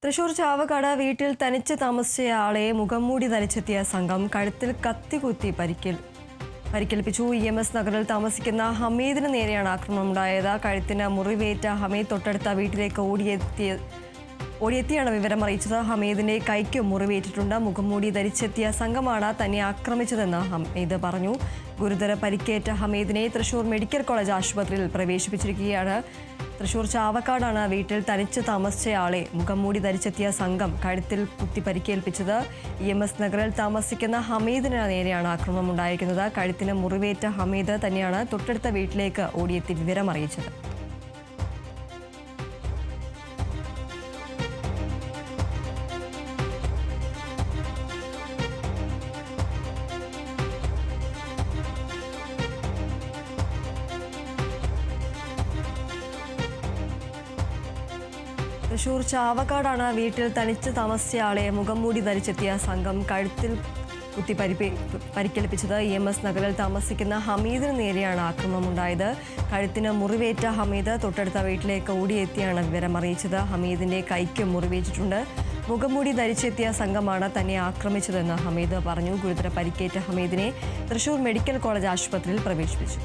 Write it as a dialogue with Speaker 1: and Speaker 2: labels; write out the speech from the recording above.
Speaker 1: തൃശൂർ ചാവക്കാട് വീട്ടിൽ തനിച്ച് താമസിച്ചയാളെ മുഖംമൂടി ധരിച്ചെത്തിയ സംഘം കഴുത്തിൽ കത്തികുത്തി പരിക്കേൽപ്പിച്ചു. EMS നഗറിൽ താമസിക്കുന്ന ഹമീദിന് നേരെയാണ് ആക്രമണമുണ്ടായത്. കഴുത്തിന് മുറിവേറ്റ ഹമീദ് തൊട്ടടുത്ത വീട്ടിലേക്ക് ഓടിയെത്തിയാണ് വിവരം അറിയിച്ചത്. ഹമീദിന്റെ കൈക്ക് മുറിവേറ്റിട്ടുണ്ട്. മുഖംമൂടി ധരിച്ചെത്തിയ സംഘമാണ് തന്നെ ആക്രമിച്ചതെന്ന് ഹമീദ് പറഞ്ഞു. ഗുരുതര പരിക്കേറ്റ ഹമീദിനെ തൃശൂർ മെഡിക്കൽ കോളേജ് ആശുപത്രിയിൽ പ്രവേശിപ്പിച്ചിരിക്കുകയാണ്. തൃശൂർ ചാവക്കാടാണ് വീട്ടിൽ തനിച്ച് താമസിച്ചയാളെ മുഖംമൂടി ധരിച്ചെത്തിയ സംഘം കഴുത്തിൽ കുത്തി പരിക്കേൽപ്പിച്ചത്. EMS നഗറിൽ താമസിക്കുന്ന ഹമീദിന് നേരെയാണ് ആക്രമണം ഉണ്ടായിരിക്കുന്നത്. കഴുത്തിന് മുറിവേറ്റ ഹമീദ് തന്നെയാണ് തൊട്ടടുത്ത വീട്ടിലേക്ക് ഓടിയെത്തി വിവരം അറിയിച്ചത്. തൃശൂർ ചാവക്കാടാണ് വീട്ടിൽ തനിച്ച് താമസിച്ചയാളെ മുഖംമൂടി ധരിച്ചെത്തിയ സംഘം കഴുത്തിൽ കുത്തി പരിക്കേൽപ്പിച്ചത്. EMS നഗറിൽ താമസിക്കുന്ന ഹമീദിന് നേരെയാണ് ആക്രമണമുണ്ടായത്. കഴുത്തിന് മുറിവേറ്റ ഹമീദ് തൊട്ടടുത്ത വീട്ടിലേക്ക് ഓടിയെത്തിയാണ് വിവരം അറിയിച്ചത്. ഹമീദിന്റെ കൈക്ക് മുറിവേറ്റിട്ടുണ്ട്. മുഖംമൂടി ധരിച്ചെത്തിയ സംഘമാണ് തന്നെ ആക്രമിച്ചതെന്ന് ഹമീദ് പറഞ്ഞു. ഗുരുതര പരിക്കേറ്റ ഹമീദിനെ തൃശൂർ മെഡിക്കൽ കോളേജ് ആശുപത്രിയിൽ പ്രവേശിപ്പിച്ചു.